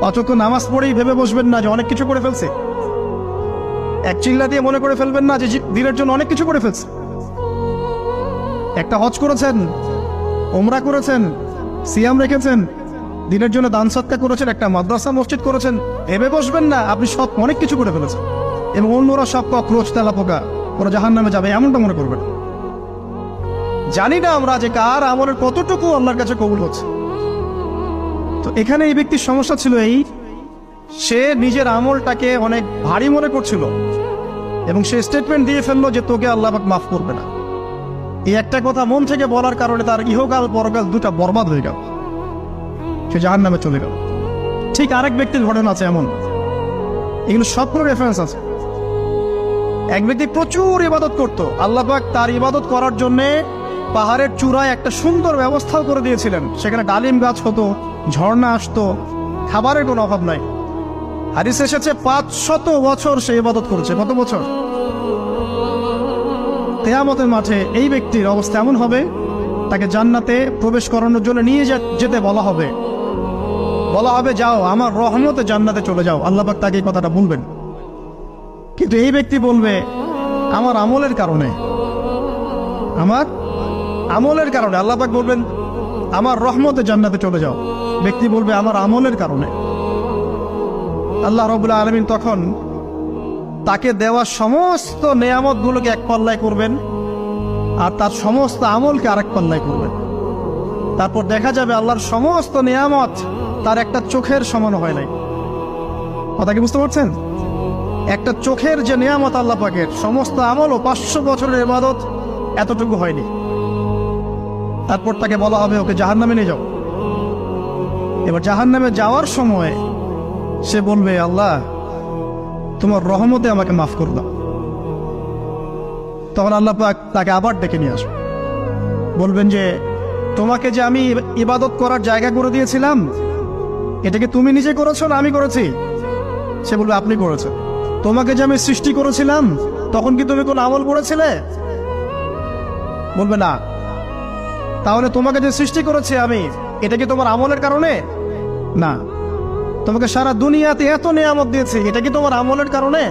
অচক্ষ নামাজ পড়েই ভেবে বসবেন না যে অনেক কিছু করে ফেলছে। এক চিল্লা দিয়ে মনে করে ফেলবেন না যে দিনের জন্য অনেক কিছু করে ফেলছে। একটা হজ করেছেন, ওমরা করেছেন, সিয়াম রেখেছেন, দিনের জন্য দান সৎকার করেছেন, একটা মাদ্রাসা মসজিদ করেছেন, ভেবে বসবেন না আপনি সব অনেক কিছু করে ফেলেছেন এবং অন্যরা সব কক্রোচ তেলা পোকা ওরা জাহান্নামে যাবে এমনটা মনে করবেন। জানি না আমরা যে কার আমলের কতটুকু আল্লাহর কাছে কবুল হচ্ছে। তো এখানে এই ব্যক্তির সমস্যা ছিল এই, সে নিজের আমলটাকে অনেক ভারী মনে করছিল এবং সে স্টেটমেন্ট দিয়ে ফেললো যে তোকে আল্লাহ পাক মাফ করবে না। এই একটা কথা মন থেকে বলার কারণে তার ইহকাল পরকাল দুটা বরবাদ হয়ে গেল, সে জাহান্নামে চলে গেল। ঠিক আরেক ব্যক্তির ঘটনা আছে এমন, এগুলো সবগুলো রেফারেন্স আছে। এক ব্যক্তি প্রচুর ইবাদত করত, আল্লাহ পাক তার ইবাদত করার জন্যে পাহাড়ের চূড়ায় একটা সুন্দর ব্যবস্থাও করে দিয়েছিলেন। সেখানে ডালিম গাছ হতো, ঝর্ণা আসতো, খাবারের কোনো অভাব নাই। হাদিসে এসেছে 500 বছর সে ইবাদত করেছে। কত বছর? কিয়ামতের মাঠে এই ব্যক্তির অবস্থা এমন হবে, তাকে জান্নাতে প্রবেশ করানোর জন্য নিয়ে যেতে বলা হবে যাও আমার রহমতে জান্নাতে চলে যাও। আল্লাহ পাক তাকে এই কথাটা বলবেন, কিন্তু এই ব্যক্তি বলবে আমার আমলের কারণে আল্লাহ পাক বলবেন আমার রহমতে জান্নাতে চলে যাও। ব্যক্তি বলবে আমার আমলের কারণে। আল্লাহ রাব্বুল আলামিন তখন তাকে দেওয়া সমস্ত নেয়ামতগুলোকে এক পাল্লায় করবেন আর তার সমস্ত আমলকে আরেক পাল্লায় করবেন। তারপর দেখা যাবে আল্লাহর সমস্ত নেয়ামত তার একটা চোখের সমান হয় নাই। কথা কি বুঝতে পারছেন? একটা চোখের যে নেয়ামত আল্লাহ পাকের, সমস্ত আমল ও 500 বছরের ইবাদত এতটুকু হয়নি। তারপর তাকে বলা হবে ওকে জাহান্নামে নিয়ে যাও। এবার জাহান্নামে যাওয়ার সময় সে বলবে আল্লাহ তোমার রহমতে আমাকে মাফ করে দাও। তখন আল্লাহ পাক তাকে আবার ডেকে নিয়ে আসবে, বলবেন যে তোমাকে যে আমি ইবাদত করার জায়গা করে দিয়েছিলাম, এটাকে তুমি নিজে করেছো না আমি করেছি? সে বলবে আপনি করেছেন। তোমাকে যে আমি সৃষ্টি করেছিলাম তখন কি তুমি কোন আমল করেছিলে? বলবে না। তাহলে তোমাকে যে সৃষ্টি করেছি আমি, এটা কি তোমার আমলের কারণে? না। তোমাকে সারা দুনিয়াতে এত নিয়ামত দিয়েছি, এটা কি তোমার আমলের কারণে?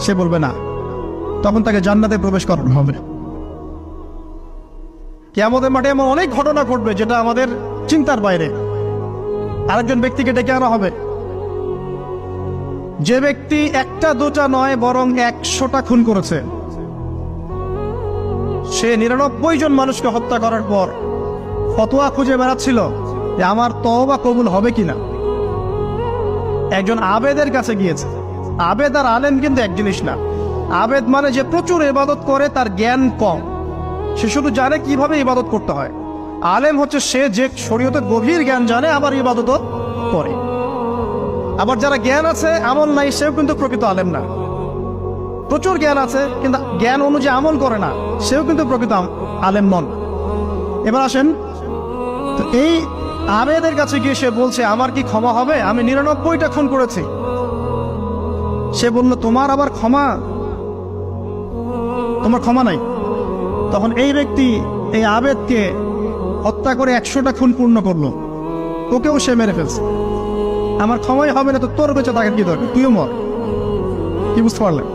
সে বলবে না। তখন তাকে জান্নাতে প্রবেশ করানো হবে। কিয়ামতের মাঠে এমন অনেক ঘটনা ঘটবে যেটা আমাদের চিন্তার বাইরে। আরেকজন ব্যক্তিকে ডেকে আনা হবে, যে ব্যক্তি একটা দুটা নয় বরং 100টা খুন করেছে। সে 99 জন মানুষকে হত্যা করার পর ফতোয়া খুঁজে বেড়াচ্ছিল যে আমার তওবা কবুল হবে কিনা। একজন আবেদের কাছে গিয়েছে। আবেদ আর আলেম কিন্তু এক জিনিস না। আবেদ মানে যে প্রচুর ইবাদত করে, তার জ্ঞান কম, সে শুধু জানে কিভাবে ইবাদত করতে হয়। আলেম হচ্ছে সে যে শরীয়তের গভীর জ্ঞান জানে আবার ইবাদতও করে। আবার যারা জ্ঞান আছে আমল নাই, সেও কিন্তু প্রকৃত আলেম না। প্রচুর জ্ঞান আছে কিন্তু জ্ঞান অনুযায়ী আমল করে না, সেও কিন্তু প্রকৃত আলেম নন। এবার আসেন, তো এই আবেদের কাছে গিয়ে সে বলছে আমার কি ক্ষমা হবে? আমি 99টা খুন করেছি। সে বলল তোমার আবার ক্ষমা? তোমার ক্ষমা নাই। তখন এই ব্যক্তি এই আবেদকে হত্যা করে 100টা খুন পূর্ণ করলো, ওকেও সে মেরে ফেলছে। আমার ক্ষমাই হবে না তো তোর বেঁচে থাকার কি দরকার, তুইও মর। কি বুঝতে পারলেন?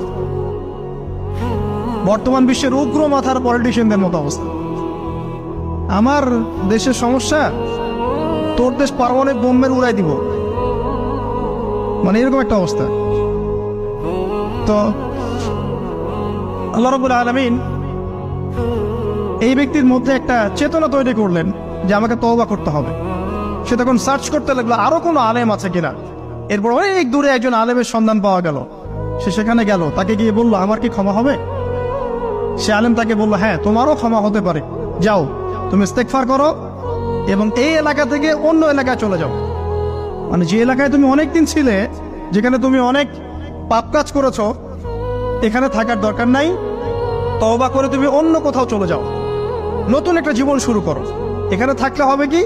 বর্তমান বিশ্বের উগ্র মাথার পলিটিশিয়ানদের মতো অবস্থা। আমার দেশের সমস্যা, তোর দেশ পারমাণবিক বোমের উড়াই দিব, মানে এরকম একটা অবস্থা। তো আল্লাহ রাব্বুল আলামিন এই ব্যক্তির মধ্যে একটা চেতনা তৈরি করলেন যে আমাকে তওবা করতে হবে। সে তখন সার্চ করতে লাগলো আরো কোনো আলেম আছে কিনা। এরপর অনেক দূরে একজন আলেমের সন্ধান পাওয়া গেল। সে সেখানে গেল, তাকে গিয়ে বলল আমার কি ক্ষমা হবে? সে আলেম তাকে বলল হ্যাঁ তোমারও ক্ষমা হতে পারে, যাও তুমি ইস্তেগফার করো এবং এই এলাকা থেকে অন্য এলাকায় চলে যাও। মানে যে এলাকায় তুমি অনেকদিন ছিলে, যেখানে তুমি অনেক পাপ কাজ করেছো, এখানে থাকার দরকার নাই। তওবা করে তুমি অন্য কোথাও চলে যাও, নতুন একটা জীবন শুরু করো। এখানে থাকলে হবে কি